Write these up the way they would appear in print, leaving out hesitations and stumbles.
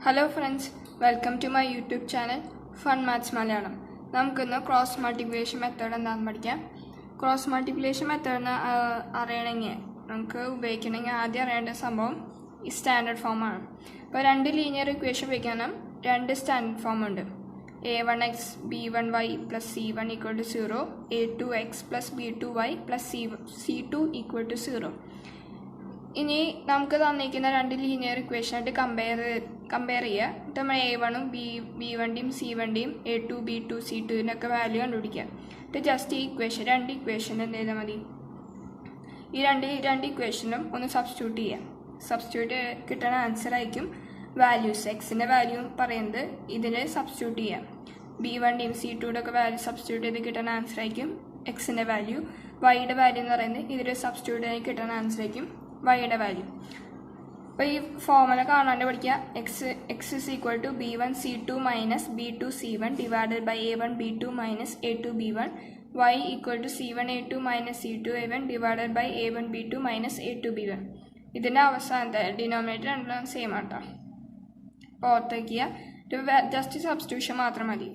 Hello friends, welcome to my YouTube channel Fun Maths Malayalam. നമുക്കിന്ന് cross multiplication method എന്താണെന്ന് പഠിക്കാം. Cross multiplication മെത്തേഡിന് അറിയണമെങ്കിൽ നമുക്ക് ഉപയോഗിക്കണമെങ്കിൽ ആദ്യം അറിയേണ്ട സംഭവം ഈ സ്റ്റാൻഡേർഡ് ഫോമാണ്. ഇപ്പോൾ രണ്ട് ലീനിയർ ഇക്വേഷൻ ഉപയോഗിക്കാനും രണ്ട് സ്റ്റാൻഡേർഡ് ഫോം ഉണ്ട്. a1x b1y plus c1 equal to 0, a2x plus b2y plus c2 equal to 0. ഇനി നമുക്ക് തന്നിരിക്കുന്ന രണ്ട് ലീനിയർ ഇക്വേഷനായിട്ട് കമ്പയർ ചെയ്യുക. എന്നിട്ട് നമ്മൾ a1ഉം b1ൻ്റെയും c1ൻ്റെയും a2 b2 c2ൻ്റെയൊക്കെ വാല്യൂ കണ്ടുപിടിക്കുക. എന്നിട്ട് ജസ്റ്റ് ഈ രണ്ട് ഇക്വേഷൻ എന്ത് ചെയ്താൽ മതി, ഈ രണ്ട് ഇക്വേഷനും ഒന്ന് സബ്സ്റ്റിറ്റ്യൂട്ട് ചെയ്യുക. സബ്സ്റ്റിറ്റ്യൂട്ട് കിട്ടുന്ന ആൻസർ ആയിരിക്കും വാല്യൂസ്. എക്സിൻ്റെ വാല്യൂ പറയുന്നത് ഇതിൽ സബ്സ്റ്റിറ്റ്യൂട്ട് ചെയ്യുക. b1ൻ്റെയും c2ൻ്റെ ഒക്കെ വാല്യൂ സബ്സ്റ്റിറ്റ്യൂട്ട് ചെയ്ത് കിട്ടുന്ന ആൻസർ ആയിരിക്കും എക്സിൻ്റെ വാല്യൂ. വൈയുടെ വാല്യൂ എന്ന് പറയുന്നത് ഇതിൽ സബ്സ്റ്റിറ്റ്യൂട്ട് ചെയ്ത് കിട്ടുന്ന ആൻസർ ആയിരിക്കും വൈയുടെ വാല്യൂ. അപ്പോൾ ഈ ഫോർമുല കാണാണ്ട് പഠിക്കുക. X is equal to b1 c2 minus b2 c1 divided by a1 b2 minus a2 b1. y equal to c1 a2 minus c2 a1 divided by a1 b2 minus a2 b1. ഇതിൻ്റെ അവസാനത്തെ denominator രണ്ടും same ആട്ടോ. അപ്പോൾ ഓർത്തേക്കുക, just substitution മാത്രം മതി.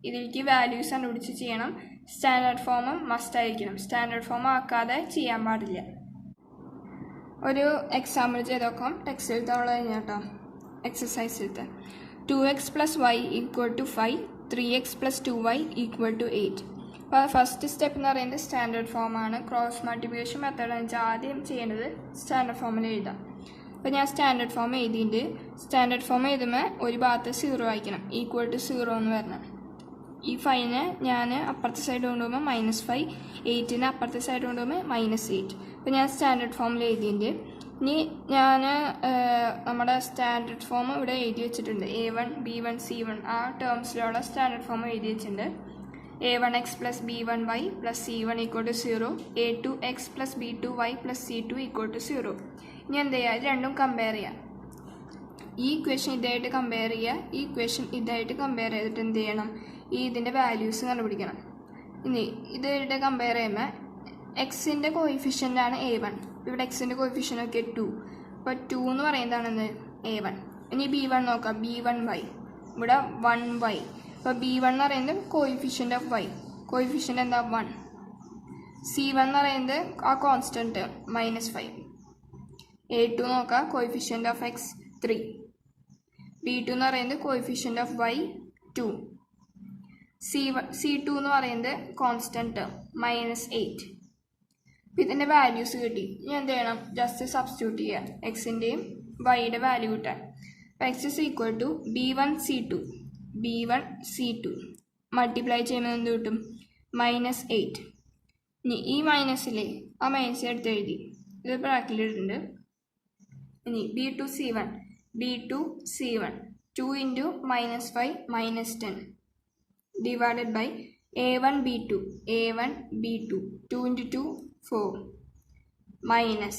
ഇതിലേക്ക് values കണ്ടുപിടിച്ച് ചെയ്യണം. സ്റ്റാൻഡേർഡ് ഫോമും മസ്റ്റ് ആയിരിക്കണം. സ്റ്റാൻഡേർഡ് ഫോം ആക്കാതെ ചെയ്യാൻ പാടില്ല. ഒരു എക്സാമ്പിൾ ചെയ്ത് നോക്കാം. ടെക്സ്റ്റ് എഴുതാനുള്ള കഴിഞ്ഞാട്ടോ എക്സസൈസിലത്തെ 2x plus y equal to 5, 3x plus 2y equal to 8. അപ്പോൾ ഫസ്റ്റ് സ്റ്റെപ്പ് എന്ന് പറയുന്നത് സ്റ്റാൻഡേർഡ് ഫോമാണ്. ക്രോസ് മൾട്ടിപ്ലിക്കേഷൻ മെത്തേഡ് വെച്ചാൽ ആദ്യം ചെയ്യേണ്ടത് സ്റ്റാൻഡേർഡ് ഫോമിൽ എഴുതാം. അപ്പോൾ ഞാൻ സ്റ്റാൻഡേർഡ് ഫോം എഴുതിയിട്ട് സ്റ്റാൻഡേർഡ് ഫോം എഴുതുമ്പോൾ ഒരു ഭാഗത്ത് 0 ആയിരിക്കണം, ഈക്വൽ ടു 0 എന്ന് വരണം. ഈ 5നെ ഞാൻ അപ്പുറത്തെ സൈഡ് കൊണ്ടുപോകുമ്പോൾ -5, 8നെ അപ്പുറത്തെ സൈഡ് കൊണ്ടുപോകുമ്പോൾ -8. അപ്പോൾ ഞാൻ സ്റ്റാൻഡേർഡ് ഫോമിൽ എഴുതിയിട്ടുണ്ട്. ഇനി ഞാൻ നമ്മുടെ സ്റ്റാൻഡേർഡ് ഫോം ഇവിടെ എഴുതി വെച്ചിട്ടുണ്ട്. a1 b1 c1 ആ ടേംസിലുള്ള സ്റ്റാൻഡേർഡ് ഫോം എഴുതി വെച്ചിട്ടുണ്ട്. a1x plus b1y plus c1 equal to 0, a2x plus b2y plus c2 equal to 0. ഇനി എന്ത് ചെയ്യുക, ഇത് രണ്ടും കമ്പയർ ചെയ്യുക. ഈ ഇക്വേഷൻ ഇതായിട്ട് കമ്പയർ ചെയ്യുക, ഈ ഇക്വേഷൻ ഇതായിട്ട് കമ്പയർ ചെയ്തിട്ട് എന്ത് ചെയ്യണം, ഇതിൻ്റെ വാല്യൂസ് കണ്ടുപിടിക്കണം. ഇനി ഇതായിട്ട് കമ്പയർ ചെയ്യുമ്പോൾ എക്സിൻ്റെ കോയിഫിഷ്യൻ്റാണ് a1. ഇവിടെ എക്സിൻ്റെ കോയിഫിഷ്യൻ ഒക്കെ 2. അപ്പോൾ 2 എന്ന് പറയുന്നതാണെന്ന് a1. ഇനി b1 നോക്കാം, b1y ഇവിടെ 1y. അപ്പോൾ b1 എന്ന് പറയുന്നത് കോയിഫിഷ്യൻ്റ് ഓഫ് y, കോയിഫിഷ്യൻ്റ് എന്താ 1. c1 എന്ന് പറയുന്നത് ആ കോൺസ്റ്റൻറ്റ് -5. a2 നോക്കാം, കോയിഫിഷ്യൻ്റ് ഓഫ് x 3. b2 എന്ന് പറയുന്നത് കോയിഫിഷ്യൻ്റ് ഓഫ് y 2. c2 എന്ന് പറയുന്നത് കോൺസ്റ്റൻറ്റ് -8. ഇതിൻ്റെ വാല്യൂസ് കിട്ടി. ഇനി എന്ത് ചെയ്യണം, ജസ്റ്റ് സബ്സ്റ്റിറ്റ്യൂട്ട് ചെയ്യുക എക്സിൻ്റെയും വൈയുടെ വാല്യൂ കിട്ടാൻ. അപ്പോൾ x is equal to b1 c2 multiply ചെയ്യുമ്പോൾ എന്ത് കിട്ടും, -8. ഇനി ഈ മൈനസിലെ ആ മൈനസ് എടുത്ത് എഴുതി, ഇത് ബ്രാക്കറ്റിലിട്ടുണ്ട്. ഇനി b2 c1 2 into -5 -10 divided by a1 b2 2 into 2 4 minus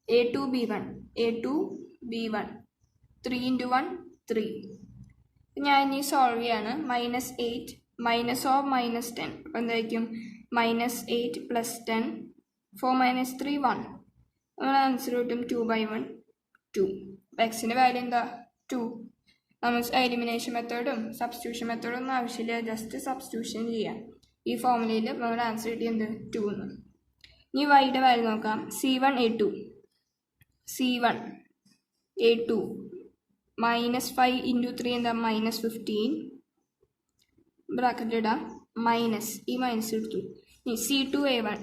a2 b1 3 into 1 3. ഞാൻ ഇനി സോൾവ് ചെയ്യാണ്. -8 മൈനസ് ഓഫ് -10 അപ്പോൾ എന്തായിരിക്കും, -8 പ്ലസ് 10 4 minus 3 1. നമ്മുടെ ആൻസർ കിട്ടും 2/1 2. അപ്പോൾ എക്സിൻ്റെ വാല്യൂ എന്താ 2. നമ്മൾ എലിമിനേഷൻ മെത്തേഡും സബ്സ്റ്റിറ്റ്യൂഷൻ മെത്തേഡും ഒന്നും ആവശ്യമില്ല, ജസ്റ്റ് സബ്സ്റ്റിറ്റ്യൂഷൻ ചെയ്യാം. ഈ ഫോമുലയിൽ നമ്മുടെ ആൻസർ കിട്ടിയത് 2 എന്ന്. ഇനി വൈയുടെ വാല്യൂ നോക്കാം. c1 a2 -5 ഇൻറ്റു 3 എന്താ -15 ബ്രാക്കറ്റ് ഇടാം, മൈനസ് ഈ മൈനസ് എടുത്തു. ഇനി c2 a1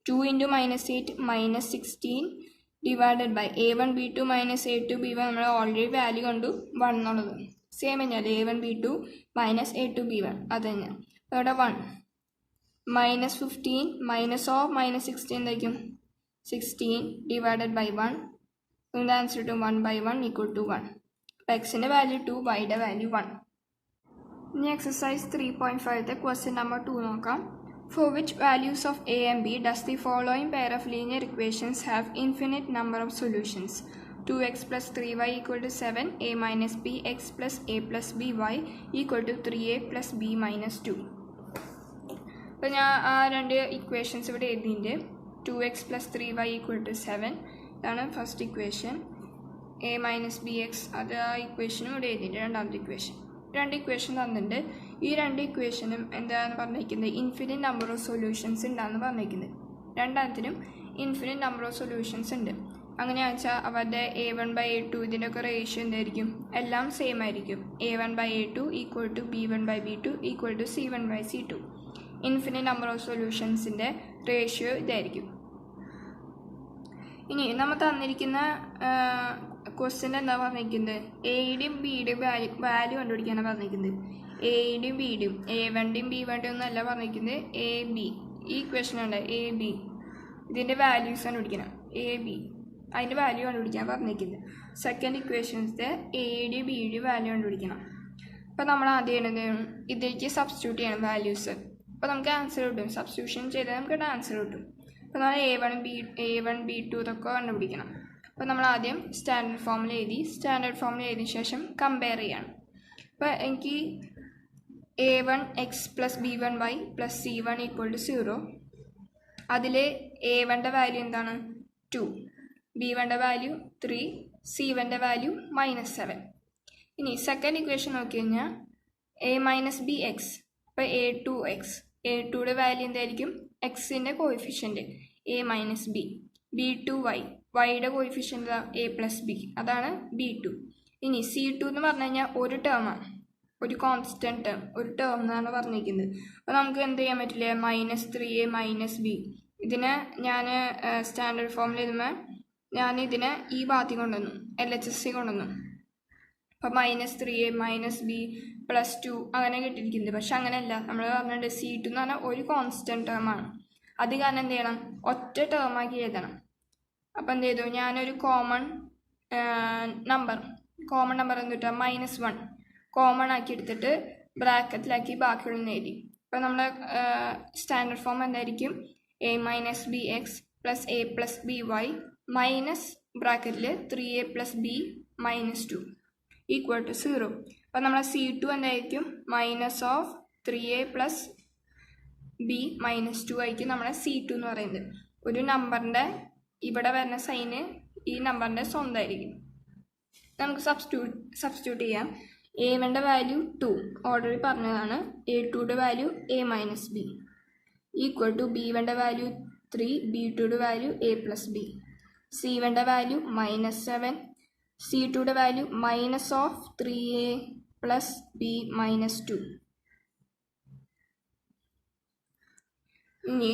2 into -8 -16 divided by a1 b2 minus a2 b1. നമ്മൾ ഓൾറെഡി വാല്യൂ കണ്ടു 1 എന്നുള്ളത്. സെയിം തന്നെയല്ല, a1 b2 minus a2 b1 അത് തന്നെ. ഇവിടെ 1 -15 മൈനസ് ഓഫ് -16 എന്തായിരിക്കും 16 ഡിവൈഡഡ് ബൈ 1. ഇതിൻ്റെ ആൻസർ കിട്ടും 1/1 ഈക്വൽ ടു 1. അപ്പോൾ എക്സിൻ്റെ വാല്യൂ 2, വൈയുടെ വാല്യൂ 1. ഇനി എക്സസൈസ് 3.5 ക്വസ്റ്റ്യൻ നമ്പർ 2 നോക്കാം. For which values of a and b does the following pair of linear equations have infinite number of solutions? 2x plus 3y equal to 7, a minus b x plus a plus by equal to 3a plus b minus 2. അപ്പോൾ ഞാൻ ആ രണ്ട് equations ഇവിടെ എഴുതിയിട്ടുണ്ട്. 2x plus 3y equal to 7 ഇതാണ് first equation. A minus B X അത് ആ ഇക്വേഷനും ഇവിടെ എഴുതിയിട്ട് രണ്ടാമത്തെ ഇക്വേഷൻ. രണ്ട് ഇക്വേഷൻ തന്നിട്ടുണ്ട്. ഈ രണ്ട് ഇക്വേഷനും എന്താണെന്ന് പറഞ്ഞിരിക്കുന്നത് ഇൻഫിനിറ്റ് നമ്പർ ഓഫ് സൊല്യൂഷൻസ് ഉണ്ടാകുന്ന പറഞ്ഞിരിക്കുന്നത്. രണ്ടാമത്തിനും ഇൻഫിനിറ്റ് നമ്പർ ഓഫ് സൊല്യൂഷൻസ് ഉണ്ട്. അങ്ങനെയാണെന്ന് വെച്ചാൽ അവരുടെ A1/A2 ഇതിൻ്റെയൊക്കെ റേഷ്യോ എന്തായിരിക്കും? എല്ലാം സെയിം ആയിരിക്കും. A1/A2 equal to B1/B2 equal to C1/C2. Infinite number of സൊല്യൂഷൻസിൻ്റെ റേഷ്യോ ഇതായിരിക്കും. ഇനി നമ്മൾ തന്നിരിക്കുന്ന ക്വസ്റ്റ്യൻ എന്താ പറഞ്ഞിരിക്കുന്നത്? എയുടെയും ബിയുടെയും വാല്യൂ കണ്ടുപിടിക്കാനാണ് പറഞ്ഞിരിക്കുന്നത്. എയുടെയും ബിയുടെയും A1ൻ്റെയും B1ൻ്റെയും ഒന്നല്ല പറഞ്ഞിരിക്കുന്നത്. AB ഈ ഇക്വേഷൻ ഉണ്ട്. AB ഇതിൻ്റെ വാല്യൂസ് കണ്ടുപിടിക്കണം. AB അതിൻ്റെ വാല്യൂ കണ്ടുപിടിക്കാൻ പറഞ്ഞിരിക്കുന്നത്. സെക്കൻഡ് ഇക്വേഷൻസിൻ്റെ എയുടെയും ബിയുടെയും വാല്യൂ കണ്ടുപിടിക്കണം. അപ്പോൾ നമ്മൾ ആദ്യം ഇതിലേക്ക് സബ്സ്റ്റിറ്റ്യൂട്ട് ചെയ്യണം വാല്യൂസ്. അപ്പോൾ നമുക്ക് ആൻസർ കിട്ടും. സബ്സ്റ്റിറ്റ്യൂഷൻ ചെയ്താൽ നമുക്ക് ആൻസർ കിട്ടും. അപ്പോൾ നമ്മൾ A1 B2 ഇതൊക്കെ കണ്ടുപിടിക്കണം. അപ്പോൾ നമ്മൾ ആദ്യം സ്റ്റാൻഡേർഡ് ഫോമിൽ എഴുതി. സ്റ്റാൻഡേർഡ് ഫോമിൽ എഴുതിയ ശേഷം കമ്പയർ ചെയ്യണം. അപ്പോൾ എനിക്ക് A1x + B1y + C1 = 0. അതിൽ A1ൻ്റെ വാല്യൂ എന്താണ്? 2, B1ൻ്റെ വാല്യൂ 3, C1ൻ്റെ വാല്യൂ -7. ഇനി സെക്കൻഡ് ഇക്വേഷൻ നോക്കി കഴിഞ്ഞാൽ A - BX, ഇപ്പോൾ A2x, A2യുടെ വാല്യൂ എന്തായിരിക്കും? എക്സിൻ്റെ കോയിഫിഷ്യൻറ്റ് A - B. B2y, വൈയുടെ കോയിഫിഷ്യൻ്റ് A + B, അതാണ് B2. ഇനി C2 എന്ന് പറഞ്ഞു കഴിഞ്ഞാൽ ഒരു ടേമാണ്, ഒരു കോൺസ്റ്റൻറ്റ് ടേം, ഒരു ടേം എന്നാണ് പറഞ്ഞിരിക്കുന്നത്. അപ്പോൾ നമുക്ക് എന്ത് ചെയ്യാൻ പറ്റില്ല? -3A - B. ഇതിനെ ഞാൻ സ്റ്റാൻഡേർഡ് ഫോമിൽ എഴുതുമ്പോൾ ഞാൻ ഇതിനെ ഈ ഭാഗത്തിൽ കൊണ്ടുവന്നു, LHS കൊണ്ടുവന്നു. അപ്പോൾ -3A - B + 2 അങ്ങനെ കിട്ടിയിരിക്കുന്നത്. പക്ഷെ അങ്ങനെയല്ല, നമ്മൾ പറഞ്ഞിട്ട് C2 എന്ന് പറഞ്ഞാൽ ഒരു കോൺസ്റ്റൻറ്റ് ടേമാണ്. അത് കാരണം എന്ത് ചെയ്യണം? ഒറ്റ ടേമാക്കി എഴുതണം. അപ്പോൾ എന്ത് ചെയ്തു? ഞാനൊരു കോമൺ നമ്പർ എന്ത് കിട്ടുക? -1 കോമൺ ആക്കി എടുത്തിട്ട് ബ്രാക്കറ്റിലാക്കി ബാക്കിയുള്ള എഴുതി. അപ്പോൾ നമ്മുടെ സ്റ്റാൻഡേർഡ് ഫോം എന്തായിരിക്കും? A - BX + A + BY minus ബ്രാക്കറ്റിൽ 3A + B - 2 ഈക്വൽ ടു 0. അപ്പോൾ നമ്മളെ C2 എന്തായിരിക്കും? -3A + B - 2 ആയിരിക്കും നമ്മളെ C2 എന്ന് പറയുന്നത്. ഒരു നമ്പറിൻ്റെ ഇവിടെ വരുന്ന സൈന് ഈ നമ്പറിൻ്റെ സ്വന്തമായിരിക്കും. നമുക്ക് സബ്സ്റ്റിറ്റ്യൂട്ട് ചെയ്യാം. A1ൻ്റെ വാല്യൂ 2 ഓൾറെഡി പറഞ്ഞതാണ്. A2യുടെ value A - B equal to B1ൻ്റെ വാല്യൂ 3, B2യുടെ വാല്യൂ A + B, C1ൻ്റെ വാല്യൂ -7, C2യുടെ വാല്യൂ -3A + B - 2. ഇനി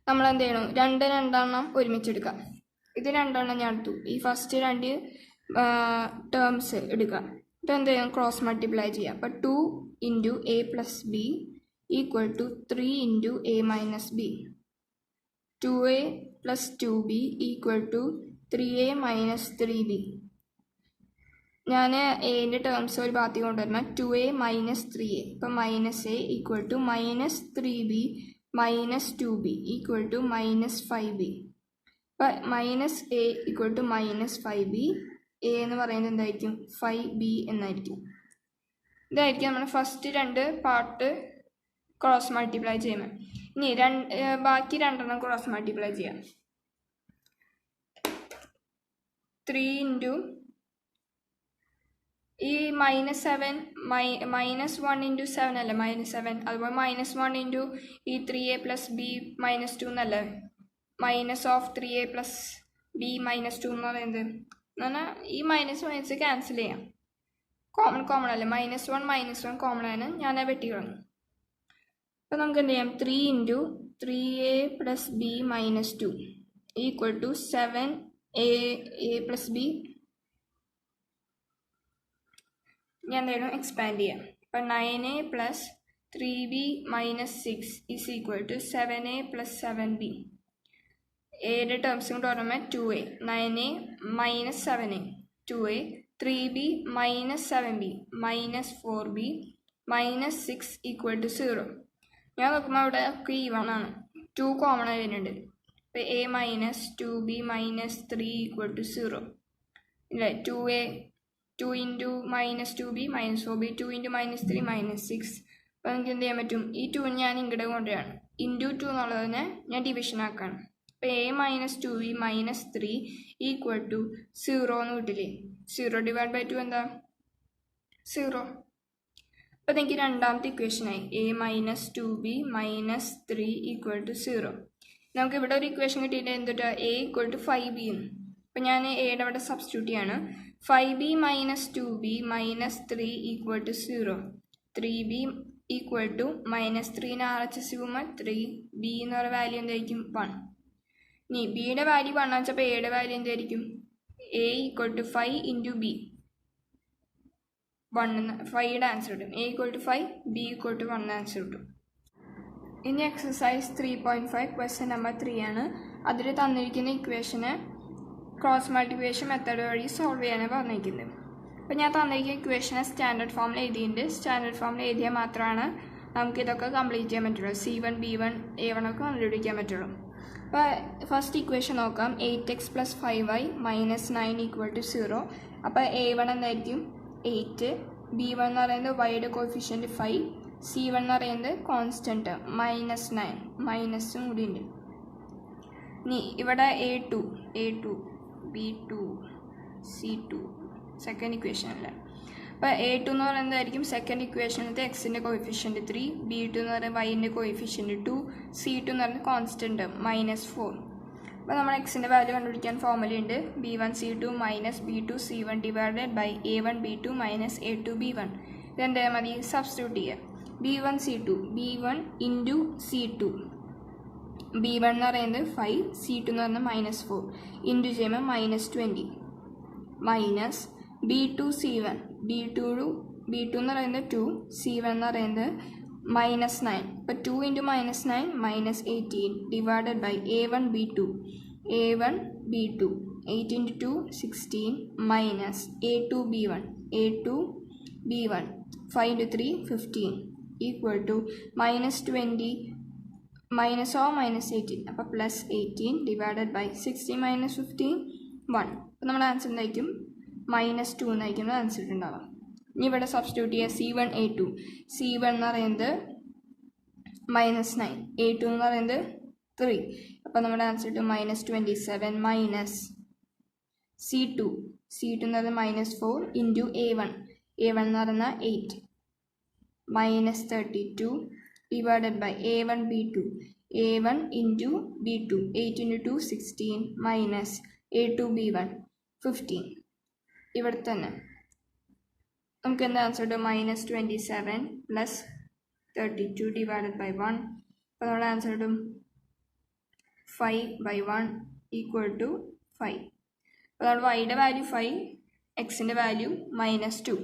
നമ്മൾ എന്ത് ചെയ്യണം? രണ്ടെണ്ണം ഒരുമിച്ചെടുക്കാം. ഇത് രണ്ടെണ്ണം ഞാൻ എടുത്തു. ഈ ഫസ്റ്റ് 2 ടേംസ് എടുക്കാം. ഇത് എന്ത് ചെയ്യണം? ക്രോസ് മൾട്ടിപ്ലൈ ചെയ്യാം. അപ്പോൾ 2 × A + B equal to 3 × A - B. 2A + 2B equal to 3A - 3B. ഞാൻ എൻ്റെ ടേംസ് ഒരു ഭാഗത്ത് കൊണ്ടുവരണം. 2A - 3A, ഇപ്പോൾ -A equal to -3B - 2B equal to -5B. അപ്പോൾ -A equal to -5B, A എന്ന് പറയുന്നത് എന്തായിരിക്കും? 5B എന്നായിരിക്കും. ഇതായിരിക്കും നമ്മൾ ഫസ്റ്റ് 2 പാർട്ട് ക്രോസ് മൾട്ടിപ്ലൈ ചെയ്യുമ്പോൾ. ഇനി ബാക്കി 2 ക്രോസ് മൾട്ടിപ്ലൈ ചെയ്യാം. 3 × ഈ -7 -1 × 7 അല്ലേ? -7. അതുപോലെ -1 × ഈ 3A + B - 2 എന്നല്ലേ? -3A + B - 2 എന്ന് പറയുന്നത്. എന്ന് പറഞ്ഞാൽ ഈ മൈനസ് ക്യാൻസൽ ചെയ്യാം. കോമൺ അല്ലേ? -1 കോമൺ ആണ്. ഞാൻ വെട്ടി കളഞ്ഞു. അപ്പോൾ നമുക്ക് എന്ത് ചെയ്യാം? 3 × 3A + B - 2 equal to 7A + B. ഞാൻ എന്തായാലും എക്സ്പാൻഡ് ചെയ്യാം. അപ്പോൾ 9A + 3B - 6 equal to 7A + 7B. എയുടെ ടേംസ് കൊണ്ട് പറയുമ്പോൾ 2A, 9A - 7A, 2A, 3B - 7B -4B -6 equal to 0. ഞാൻ നോക്കുമ്പോൾ അവിടെ ഒക്കെ ഈവൺ ആണ്. 2 കോമൺ ആയി വരുന്നുണ്ട്. അപ്പോൾ A - 2B - 3 ഈക്വൽ ടു 0 ഇല്ലേ? 2A 2 × -2B -4B 2 × -3 -6. അപ്പോൾ നമുക്ക് എന്ത് ചെയ്യാൻ പറ്റും? ഈ 2 ഞാൻ ഇങ്ങോട്ട് കൊണ്ടുവരികയാണ്. × 2 എന്നുള്ളതിനെ ഞാൻ ഡിവിഷൻ ആക്കുകയാണ്. അപ്പോൾ a minus 2b minus 3 equal to 0 എന്ന് കിട്ടില്ലേ. 0 ഡിവൈഡ് ബൈ 2 എന്താ 0. അപ്പോൾ എനിക്ക് രണ്ടാമത്തെ ഇക്വേഷനായി a minus 2b minus 3 equal to 0. നമുക്ക് ഇവിടെ ഒരു ഇക്വേഷൻ കിട്ടിയിട്ട് എന്തുട്ടാ a ഈക്വൽ ടു 5b എന്ന്. അപ്പോൾ ഞാൻ എയുടെ ഇവിടെ സബ്സ്റ്റിറ്റ്യൂട്ട് ചെയ്യാണ്. 5b minus 2b minus 3 equal to 0. 3b equal to minus 3ന് RHS ചെയ്യുമ്പോൾ 3b എന്ന് പറയുന്ന വാല്യൂ എന്തായിരിക്കും 1. ഇനി ബിയുടെ വാല്യൂ 1 വെച്ചപ്പോൾ എയുടെ വാല്യൂ എന്തായിരിക്കും a equal to 5 into B 1 5യുടെ ആൻസർ കിട്ടും. a equal to 5 b equal to 1 answer കിട്ടും. ഇനി എക്സസൈസ് 3.5 ക്വസ്റ്റ്യൻ നമ്പർ 3 ആണ്. അതിൽ തന്നിരിക്കുന്ന ഇക്വേഷന് ക്രോസ് മൾട്ടിപ്ലിക്കേഷൻ മെത്തേഡ് വഴി സോൾവ് ചെയ്യാനാണ് പറഞ്ഞിരിക്കുന്നത്. അപ്പോൾ ഞാൻ തന്നിരിക്കുന്ന ഇക്വേഷനെ സ്റ്റാൻഡേർഡ് ഫോമിൽ എഴുതിയിട്ടുണ്ട്. സ്റ്റാൻഡേർഡ് ഫോമിൽ എഴുതിയാൽ മാത്രമാണ് നമുക്കിതൊക്കെ കംപ്ലീറ്റ് ചെയ്യാൻ പറ്റുള്ളൂ. C1 B1 A1 ഒക്കെ കണ്ടുപിടിക്കാൻ പറ്റുള്ളൂ. അപ്പോൾ ഫസ്റ്റ് ഇക്വേഷൻ നോക്കാം. 8x + 5y minus 9 equal to 0. അപ്പോൾ A1 എന്തായിരിക്കും 8, B1 എന്ന് പറയുന്നത് വൈയുടെ കോഫിഷ്യൻറ്റ് 5, C1 എന്ന് പറയുന്നത് കോൺസ്റ്റൻറ്റ് -9 മൈനസും കൂടി ഉണ്ട്. ഇനി ഇവിടെ A2 B2 C2 second equation അല്ലേ. അപ്പോൾ A2 എന്ന് പറയുന്നതായിരിക്കും സെക്കൻഡ് ഇക്വേഷനത്തെ എക്സിൻ്റെ കോഫിഷ്യൻറ്റ് 3, B2 എന്ന് പറയുന്നത് വൈൻ്റെ കോഫിഷ്യൻറ്റ് 2, C2 എന്ന് പറയുന്നത് കോൺസ്റ്റൻറ്റ് -4. അപ്പോൾ നമ്മൾ എക്സിൻ്റെ വാല്യൂ കണ്ടുപിടിക്കാൻ ഫോർമുലയുണ്ട്. B1 C2 minus B2 C1 divided by A1 B2 minus A2 B1. ഇതെന്താ മതി സബ്സ്റ്റിറ്റ്യൂട്ട് ചെയ്യുക. B1 C2 B1 into C2, B1 എന്ന് പറയുന്നത് 5, C2 എന്ന് പറയുന്നത് -4 ഇൻറ്റു ചെയ്യുമ്പോൾ -20 മൈനസ് B2 C1 B2 എന്ന് പറയുന്നത് 2, C1 എന്ന് പറയുന്നത് -9. അപ്പോൾ 2 into -9 -18 divided by A1 B2 8 into 2 16 minus A2 B1 5 into 3 15 equal to -20 -18 അപ്പോൾ +18 ഡിവൈഡഡ് ബൈ 60 -15 1. അപ്പോൾ നമ്മുടെ ആൻസർ എന്തായിരിക്കും -2 എന്നായിരിക്കും ആൻസർ ഉണ്ടാവുക. ഇനി ഇവിടെ സബ്സ്റ്റിറ്റ്യൂട്ട് ചെയ്യുക. C1 A2 C1 എന്ന് പറയുന്നത് -9, A2 എന്ന് പറയുന്നത് 3. അപ്പോൾ നമ്മുടെ ആൻസർ കിട്ടും -27 മൈനസ് C2 എന്ന് പറയുന്നത് -4 ഇൻറ്റു A1 എന്ന് പറയുന്നത് 8 -32 divided by A1 B2 into B2 8 into 2 16 minus A2 B1 15. ഇവിടെ തന്നെ നമുക്ക് എന്താ ആൻസർ കിട്ടും -27 പ്ലസ് 32 ഡിവൈഡഡ് ബൈ 1. അപ്പോൾ നമ്മുടെ ആൻസർ കിട്ടും 5/1 ഈക്വൽ ടു 5. അപ്പോൾ നമ്മുടെ വൈയുടെ വാല്യൂ 5, എക്സിൻ്റെ വാല്യൂ -2.